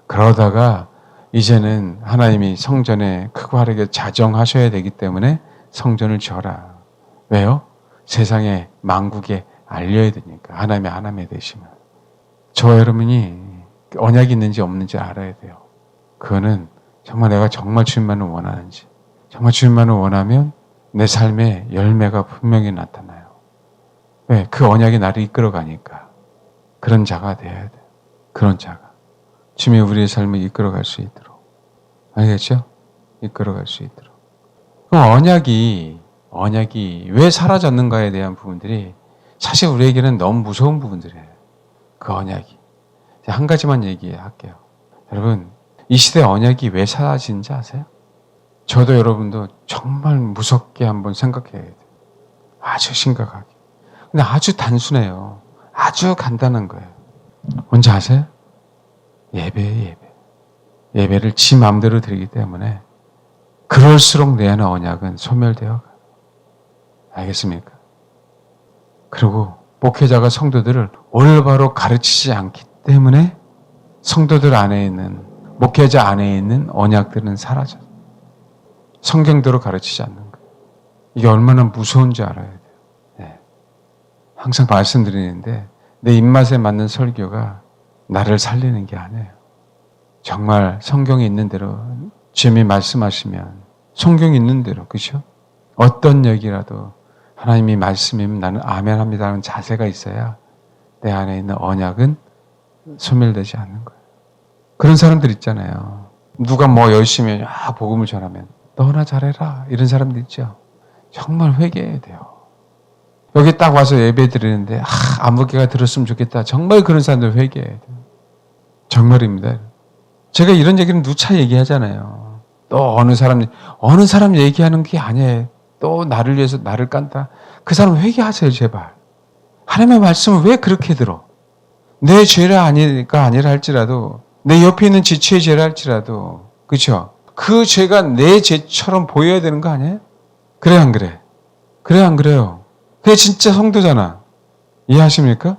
그러다가 이제는 하나님이 성전에 크고 화려하게 자정하셔야 되기 때문에 성전을 지어라. 왜요? 세상에 만국에 알려야 되니까. 하나님의 되시면. 저와 여러분이 언약이 있는지 없는지 알아야 돼요. 그거는 정말 내가 정말 주님만을 원하는지, 정말 주님만을 원하면 내 삶에 열매가 분명히 나타나요. 왜? 그 언약이 나를 이끌어가니까. 그런 자가 돼야 돼요. 그런 자가. 주님이 우리의 삶을 이끌어갈 수 있도록. 알겠죠? 이끌어갈 수 있도록. 그럼 언약이 왜 사라졌는가에 대한 부분들이 사실 우리에게는 너무 무서운 부분들이에요. 그 언약이. 한 가지만 얘기할게요. 여러분, 이 시대 언약이 왜 사라진지 아세요? 저도 여러분도 정말 무섭게 한번 생각해야 돼요. 아주 심각하게. 근데 아주 단순해요. 아주 간단한 거예요. 뭔지 아세요? 예배예요, 예배. 예배를 지 마음대로 드리기 때문에 그럴수록 내 안의 언약은 소멸되어 가요. 알겠습니까? 그리고 목회자가 성도들을 올바로 가르치지 않기 때문에 성도들 안에 있는, 목회자 안에 있는 언약들은 사라져요. 성경대로 가르치지 않는 거예요. 이게 얼마나 무서운지 알아야 돼요. 네. 항상 말씀드리는데 내 입맛에 맞는 설교가 나를 살리는 게 아니에요. 정말 성경에 있는 대로 주님이 말씀하시면 성경에 있는 대로, 그렇죠? 어떤 얘기라도 하나님이 말씀이면 나는 아멘 합니다 하는 자세가 있어야 내 안에 있는 언약은 소멸되지 않는 거예요. 그런 사람들 있잖아요. 누가 뭐 열심히 복음을 전하면 너나 잘해라 이런 사람들 있죠. 정말 회개해야 돼요. 여기 딱 와서 예배 드리는데 아무개가 들었으면 좋겠다. 정말 그런 사람들 회개해야 돼요. 정말입니다. 제가 이런 얘기는 누차 얘기하잖아요. 또 어느 사람 얘기하는 게 아니에요. 또 나를 위해서 나를 깐다. 그 사람 회개하세요, 제발. 하나님의 말씀을 왜 그렇게 들어? 내 죄가 아니라 할지라도, 내 옆에 있는 지체의 죄라 할지라도, 그렇죠? 그 죄가 내 죄처럼 보여야 되는 거 아니에요? 그래 안 그래? 그래 안 그래요? 그게 진짜 성도잖아. 이해하십니까?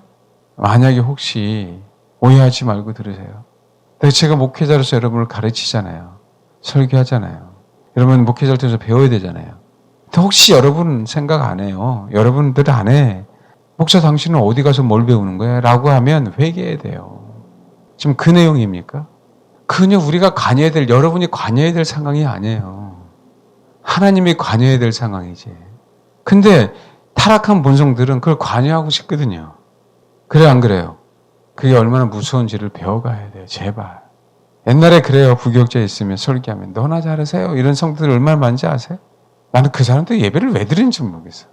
만약에 혹시 오해하지 말고 들으세요. 제가 목회자로서 여러분을 가르치잖아요. 설교하잖아요. 여러분 목회자를 통해서 배워야 되잖아요. 혹시 여러분 생각 안 해요. 여러분들 안 해. 목사 당신은 어디 가서 뭘 배우는 거야? 라고 하면 회개해야 돼요. 지금 그 내용입니까? 그냥 우리가 관여해야 될, 여러분이 관여해야 될 상황이 아니에요. 하나님이 관여해야 될 상황이지. 근데 타락한 본성들은 그걸 관여하고 싶거든요. 그래 안 그래요? 그게 얼마나 무서운지를 배워가야 돼요. 제발. 옛날에 그래요. 부교육자에 있으면 설교하면 너나 잘하세요. 이런 성도들 얼마나 많은지 아세요? 나는 그 사람들 예배를 왜 드리는지 모르겠어요.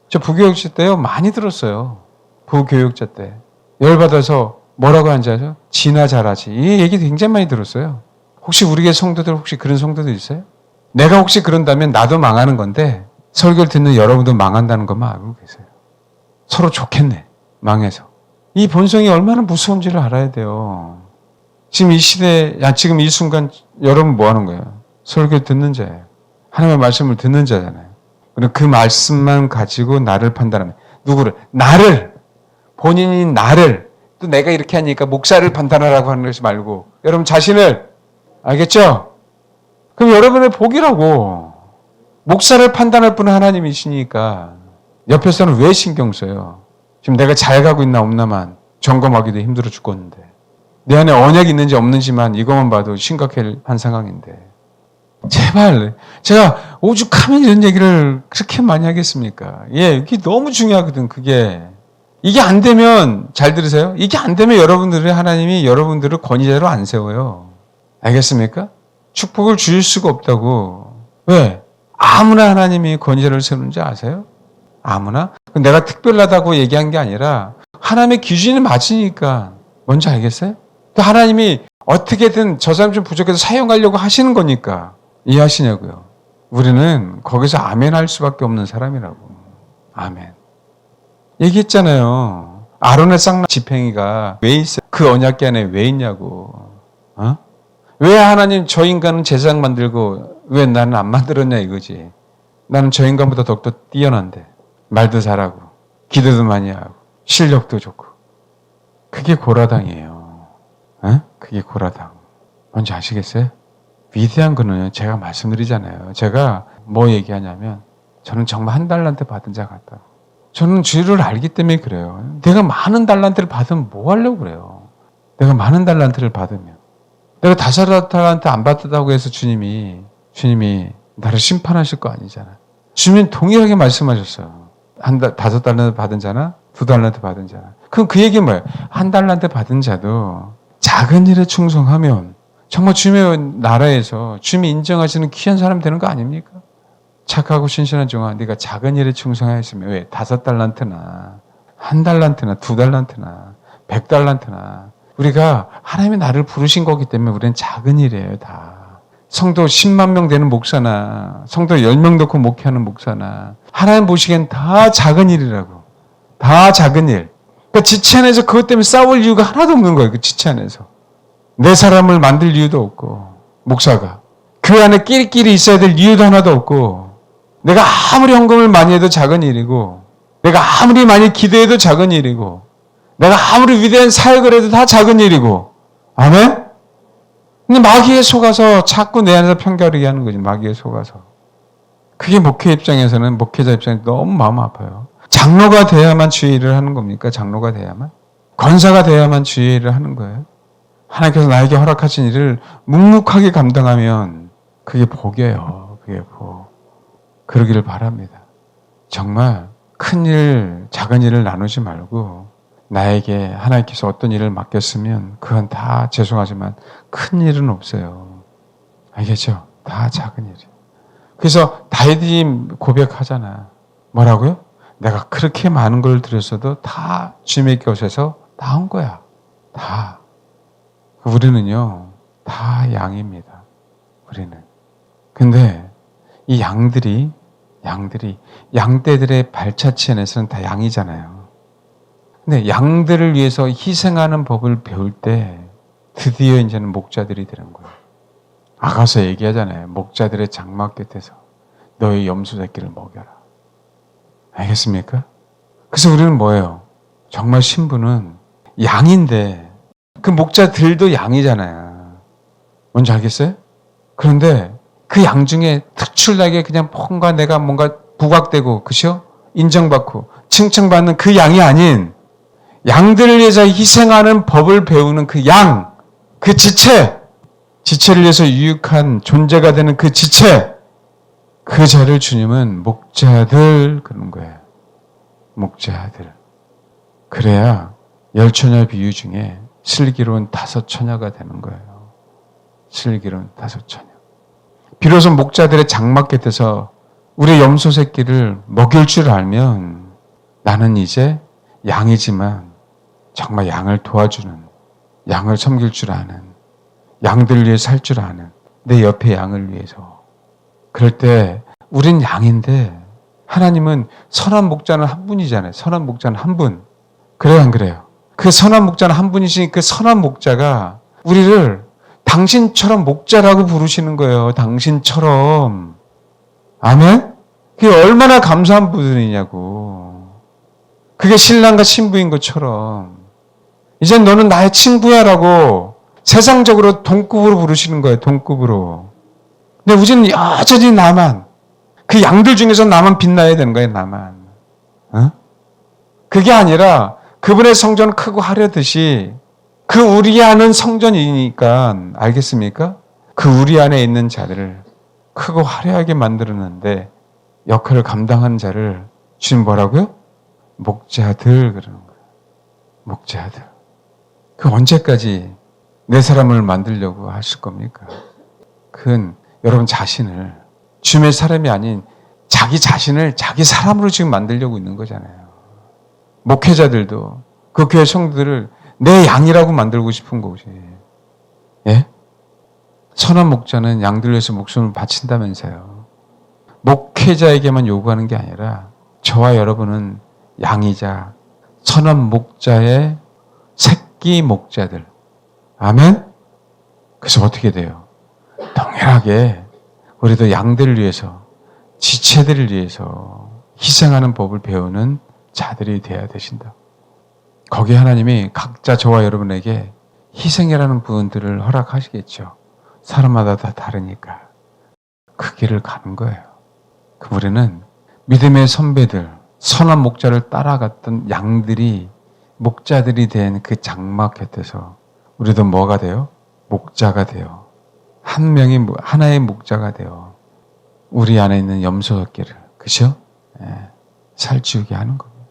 저 부교육자 때요. 많이 들었어요. 부교육자 때. 열받아서 뭐라고 하는지 아세요? 지나 잘하지. 이 얘기 굉장히 많이 들었어요. 혹시 우리의 성도들 혹시 그런 성도들 있어요? 내가 혹시 그런다면 나도 망하는 건데 설교를 듣는 여러분도 망한다는 것만 알고 계세요. 서로 좋겠네. 망해서. 이 본성이 얼마나 무서운지를 알아야 돼요. 지금 이 시대, 지금 이 순간 여러분 뭐 하는 거예요? 설교 듣는 자예요. 하나님의 말씀을 듣는 자잖아요. 그 말씀만 가지고 나를 판단하면 누구를? 나를 본인이 나를 또 내가 이렇게 하니까 목사를 판단하라고 하는 것이 말고 여러분 자신을 알겠죠? 그럼 여러분의 복이라고 목사를 판단할 분은 하나님이시니까 옆에서는 왜 신경 써요? 지금 내가 잘 가고 있나 없나만 점검하기도 힘들어 죽겠는데 내 안에 언약이 있는지 없는지만 이것만 봐도 심각한 상황인데 제발 제가 오죽하면 이런 얘기를 그렇게 많이 하겠습니까? 예, 이게 너무 중요하거든. 그게 이게 안 되면 잘 들으세요. 이게 안 되면 여러분들의 하나님이 여러분들을 권위자로 안 세워요. 알겠습니까? 축복을 주실 수가 없다고. 왜? 아무나 하나님이 권위자를 세우는지 아세요? 아무나? 내가 특별하다고 얘기한 게 아니라 하나님의 기준이 맞으니까 뭔지 알겠어요? 또 하나님이 어떻게든 저 사람 좀 부족해서 사용하려고 하시는 거니까 이해하시냐고요. 우리는 거기서 아멘 할 수밖에 없는 사람이라고. 아멘. 얘기했잖아요. 아론의 쌍난 지팡이가 왜 있어요? 그 언약궤 안에 왜 있냐고. 왜 하나님 저 인간은 제사장 만들고 왜 나는 안 만들었냐 이거지. 나는 저 인간보다 더욱더 뛰어난데 말도 잘하고 기도도 많이 하고 실력도 좋고. 그게 고라당이에요. 그게 고라당. 뭔지 아시겠어요? 위대한 거는 제가 말씀드리잖아요. 제가 뭐 얘기하냐면 저는 정말 한 달란트 받은 자 같다고. 저는 주를 알기 때문에 그래요. 내가 많은 달란트를 받으면 뭐 하려고 그래요. 내가 많은 달란트를 받으면. 내가 5달란트 안 받았다고 해서 주님이 나를 심판하실 거 아니잖아. 주님은 동일하게 말씀하셨어요. 5달란트 받은 자나 2달란트 받은 자나. 그럼 그 얘기는 뭐예요? 1달란트 받은 자도 작은 일에 충성하면 정말 주님의 나라에서 주님이 인정하시는 귀한 사람 되는 거 아닙니까? 착하고 신실한 종아, 네가 작은 일에 충성하였으면 왜? 5달란트나 1달란트나 2달란트나 100달란트나 우리가 하나님이 나를 부르신 거기 때문에 우리는 작은 일이에요. 다. 성도 10만 명 되는 목사나 성도 10명 넣고 목회하는 목사나 하나님 보시기엔 다 작은 일이라고. 다 작은 일. 그러니까 지체 안에서 그것 때문에 싸울 이유가 하나도 없는 거예요. 그 지체 안에서. 내 사람을 만들 이유도 없고 목사가 그 안에 끼리끼리 있어야 될 이유도 하나도 없고 내가 아무리 헌금을 많이 해도 작은 일이고 내가 아무리 많이 기도해도 작은 일이고 내가 아무리 위대한 사역을 해도 다 작은 일이고 아멘? 근데 마귀에 속아서 자꾸 내 안에서 편가르게 하는 거지. 마귀에 속아서. 그게 목회 입장에서는 목회자 입장에서 너무 마음 아파요. 장로가 돼야만 주의 일을 하는 겁니까? 장로가 돼야만? 권사가 돼야만 주의 일을 하는 거예요? 하나님께서 나에게 허락하신 일을 묵묵하게 감당하면 그게 복이에요. 그게 복. 그러기를 바랍니다. 정말 큰 일, 작은 일을 나누지 말고 나에게 하나님께서 어떤 일을 맡겼으면 그건 다 죄송하지만 큰 일은 없어요. 알겠죠? 다 작은 일이에요. 그래서 다윗이 고백하잖아. 뭐라고요? 내가 그렇게 많은 걸 드렸어도 다 주님의 것에서 다 한 거야. 다. 우리는요, 다 양입니다. 우리는. 근데 이 양들이 양떼들의 발자취 안에서는 다 양이잖아요. 근데 양들을 위해서 희생하는 법을 배울 때 드디어 이제는 목자들이 되는 거예요. 아가서 얘기하잖아요. 목자들의 장막 곁에서 너의 염소 새끼를 먹여라. 알겠습니까? 그래서 우리는 뭐예요? 정말 신부는 양인데 그 목자들도 양이잖아요. 뭔지 알겠어요? 그런데 그 양 중에 특출나게 그냥 뭔가 내가 뭔가 부각되고 그죠? 인정받고 칭찬받는 그 양이 아닌 양들을 위해서 희생하는 법을 배우는 그 양, 그 지체를 위해서 유익한 존재가 되는 그 지체, 그 자를 주님은 목자들 그런 거예요. 목자들. 그래야 10처녀 비유 중에 슬기로운 5처녀가 되는 거예요. 슬기로운 5처녀. 비로소 목자들의 장막 곁에서 우리의 염소 새끼를 먹일 줄 알면 나는 이제 양이지만 정말 양을 도와주는, 양을 섬길 줄 아는, 양들을 위해 살 줄 아는 내 옆에 양을 위해서. 그럴 때 우린 양인데 하나님은 선한 목자는 한 분이잖아요. 선한 목자는 한 분. 그래요, 안 그래요? 그 선한 목자는 한 분이시니 그 선한 목자가 우리를 당신처럼 목자라고 부르시는 거예요. 당신처럼. 아멘? 그게 얼마나 감사한 분이냐고. 그게 신랑과 신부인 것처럼 이제 너는 나의 친구야라고 세상적으로 동급으로 부르시는 거예요. 동급으로. 근데 우리는 여전히 나만, 그 양들 중에서 나만 빛나야 되는 거예요. 나만. 어? 그게 아니라 그분의 성전은 크고 화려듯이 그 우리 안은 성전이니까 알겠습니까? 그 우리 안에 있는 자들을 크고 화려하게 만들었는데 역할을 감당하는 자를 주님 뭐라고요? 목자들 그러는 거예요. 목자들. 그 언제까지 내 사람을 만들려고 하실 겁니까? 그건 여러분 자신을 주님의 사람이 아닌 자기 자신을 자기 사람으로 지금 만들려고 있는 거잖아요. 목회자들도 그 교회 성도들을 내 양이라고 만들고 싶은 거지. 예? 선한 목자는 양들 위해서 목숨을 바친다면서요. 목회자에게만 요구하는 게 아니라 저와 여러분은 양이자 선한 목자의 새끼 목자들. 아멘? 그래서 어떻게 돼요? 동일하게 우리도 양들을 위해서, 지체들을 위해서 희생하는 법을 배우는 자들이 되어야 되신다. 거기에 하나님이 각자 저와 여러분에게 희생이라는 부분들을 허락하시겠죠. 사람마다 다 다르니까. 그 길을 가는 거예요. 우리는 믿음의 선배들, 선한 목자를 따라갔던 양들이 목자들이 된 그 장막 곁에서 우리도 뭐가 돼요? 목자가 돼요. 하나의 목자가 돼요. 우리 안에 있는 염소 새끼를, 그죠? 예, 살찌우게 하는 겁니다.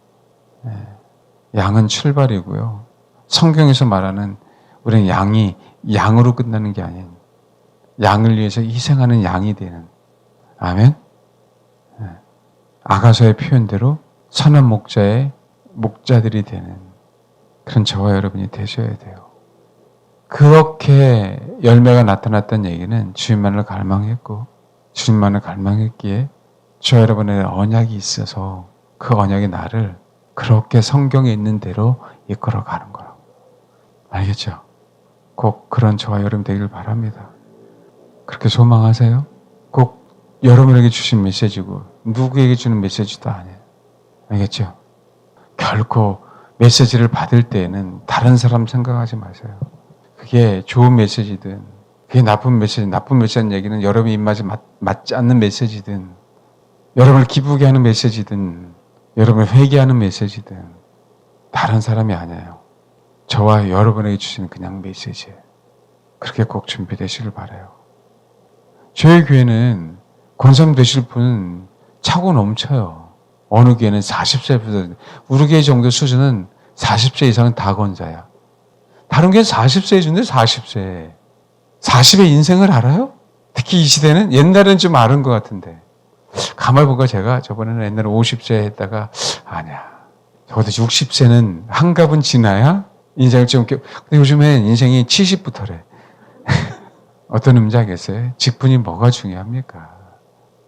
예, 양은 출발이고요. 성경에서 말하는 우리는 양이 양으로 끝나는 게 아닌 양을 위해서 희생하는 양이 되는, 아멘? 예, 아가서의 표현대로 선한 목자의 목자들이 되는 그런 저와 여러분이 되셔야 돼요. 그렇게 열매가 나타났던 얘기는 주님만을 갈망했고 주님만을 갈망했기에 저 여러분의 언약이 있어서 그 언약이 나를 그렇게 성경에 있는 대로 이끌어가는 거라고. 알겠죠? 꼭 그런 저와 여러분 되길 바랍니다. 그렇게 소망하세요? 꼭 여러분에게 주신 메시지고 누구에게 주는 메시지도 아니에요. 알겠죠? 결코 메시지를 받을 때에는 다른 사람 생각하지 마세요. 그게 좋은 메시지든 그게 나쁜 메시지는 얘기는 여러분 입맛에 맞지 않는 메시지든 여러분을 기쁘게 하는 메시지든 여러분을 회개하는 메시지든 다른 사람이 아니에요. 저와 여러분에게 주시는 그냥 메시지예요. 그렇게 꼭 준비되시길 바라요. 저희 교회는 권사님 되실 분은 차고 넘쳐요. 어느 교회는 40세부터 우리 교회 정도 수준은 40세 이상은 다 권사야. 다른 교회는 40세 준대 40세. 40의 인생을 알아요? 특히 이 시대는 옛날에는 좀 아는 것 같은데 가만히 보니까 제가 저번에는 옛날에 50세 했다가 아니야. 적어도 60세는 한갑은 지나야 인생을 좀 근데 요즘엔 인생이 70부터래. 어떤 의미인지 알겠어요? 직분이 뭐가 중요합니까?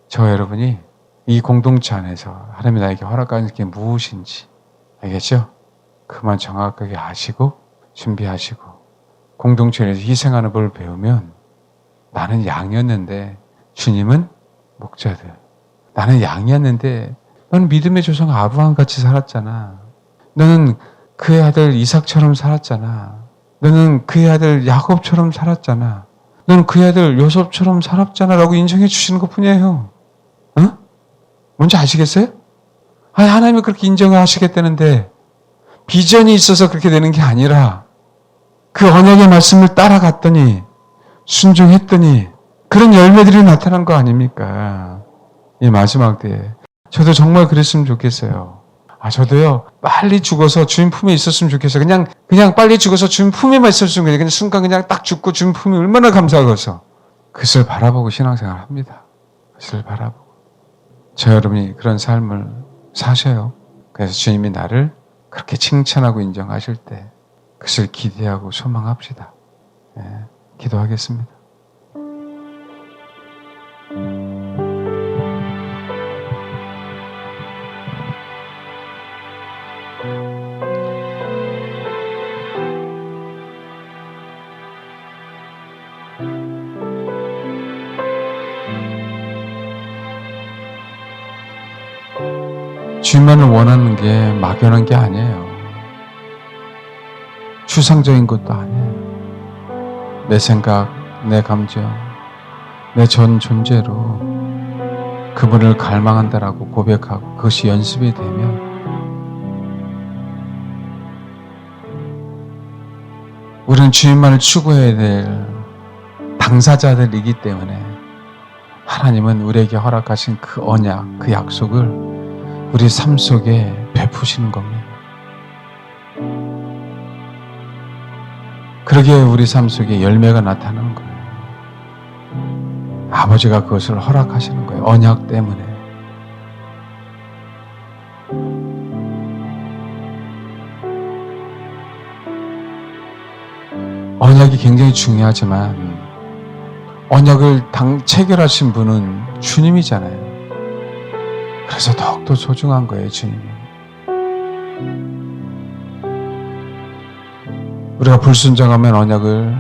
저 여러분이 이 공동체 안에서 하나님이 나에게 허락하는 게 무엇인지 알겠죠? 그만 정확하게 아시고 준비하시고 공동체에서 희생하는 법을 배우면 나는 양이었는데 주님은 목자들. 나는 양이었는데 너는 믿음의 조상 아브라함 같이 살았잖아. 너는 그의 아들 이삭처럼 살았잖아. 너는 그의 아들 야곱처럼 살았잖아. 너는 그의 아들 요셉처럼 살았잖아 라고 인정해 주시는 것뿐이에요. 어? 뭔지 아시겠어요? 아니, 하나님이 그렇게 인정하시겠다는데 비전이 있어서 그렇게 되는 게 아니라 그 언약의 말씀을 따라갔더니 순종했더니 그런 열매들이 나타난 거 아닙니까? 이 마지막 때에 저도 정말 그랬으면 좋겠어요. 저도요 빨리 죽어서 주님 품에 있었으면 좋겠어요. 그냥 빨리 죽어서 주님 품에만 있었으면 좋겠어요. 그냥 순간 그냥 딱 죽고 주님 품이 얼마나 감사하겠어. 그것을 바라보고 신앙생활 합니다. 그것을 바라보고 저 여러분이 그런 삶을 사셔요. 그래서 주님이 나를 그렇게 칭찬하고 인정하실 때 그것을 기대하고 소망합시다. 네, 기도하겠습니다. 주님만을 원하는 게 막연한 게 아니에요. 추상적인 것도 아니에요. 내 생각, 내 감정, 내 전 존재로 그분을 갈망한다라고 고백하고 그것이 연습이 되면 우리는 주님만을 추구해야 될 당사자들이기 때문에 하나님은 우리에게 허락하신 그 언약, 그 약속을 우리 삶 속에 베푸시는 겁니다. 그러기에 우리 삶 속에 열매가 나타나는 거예요. 아버지가 그것을 허락하시는 거예요. 언약 때문에. 언약이 굉장히 중요하지만 언약을 체결하신 분은 주님이잖아요. 그래서 더욱더 소중한 거예요, 주님이. 우리가 불순종하면 언약을,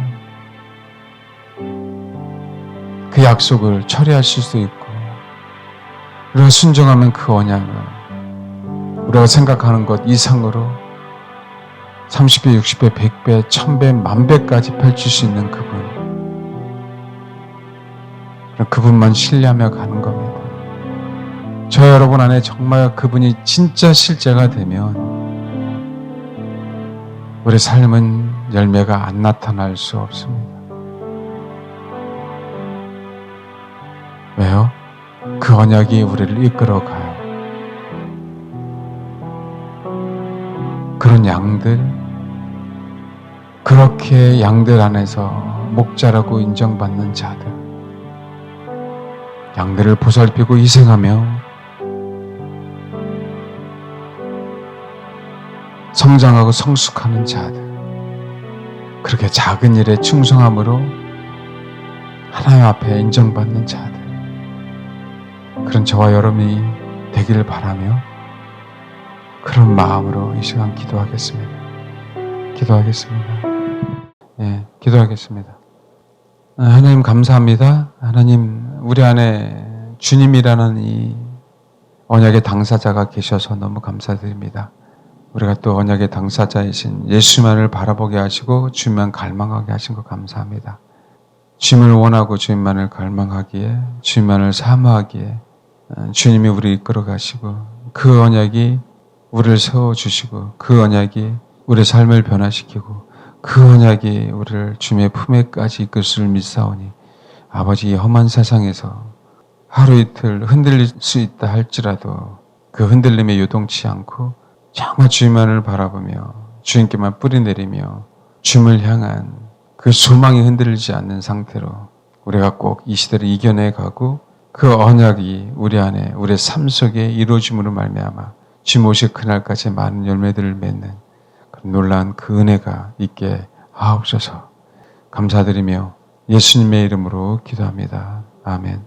그 약속을 처리하실 수 있고, 우리가 순종하면 그 언약을 우리가 생각하는 것 이상으로 30배, 60배, 100배, 1000배, 10,000배까지 펼칠 수 있는 그분만 신뢰하며 가는 겁니다. 저 여러분 안에 정말 그분이 진짜 실제가 되면 우리 삶은 열매가 안 나타날 수 없습니다. 왜요? 그 언약이 우리를 이끌어 가요. 그런 양들, 그렇게 양들 안에서 목자라고 인정받는 자들, 양들을 보살피고 희생하며 성장하고 성숙하는 자들, 그렇게 작은 일에 충성함으로 하나님 앞에 인정받는 자들, 그런 저와 여러분이 되기를 바라며 그런 마음으로 이 시간 기도하겠습니다. 기도하겠습니다. 하나님 감사합니다. 하나님 우리 안에 주님이라는 이 언약의 당사자가 계셔서 너무 감사드립니다. 우리가 또 언약의 당사자이신 예수만을 바라보게 하시고 주님만 갈망하게 하신 것 감사합니다. 주님을 원하고 주님만을 갈망하기에, 주님만을 사모하기에 주님이 우리를 이끌어 가시고 그 언약이 우리를 세워주시고 그 언약이 우리의 삶을 변화시키고 그 언약이 우리를 주님의 품에까지 이끌 줄 믿사오니 아버지, 이 험한 세상에서 하루 이틀 흔들릴 수 있다 할지라도 그 흔들림에 요동치 않고 정말 주님만을 바라보며 주님께만 뿌리내리며 주님을 향한 그 소망이 흔들리지 않는 상태로 우리가 꼭 이 시대를 이겨내 가고 그 언약이 우리 안에, 우리의 삶 속에 이루어짐으로 말미암아 주님 오실 그날까지 많은 열매들을 맺는 그런 놀라운 그 은혜가 있게 하옵소서. 감사드리며 예수님의 이름으로 기도합니다. 아멘.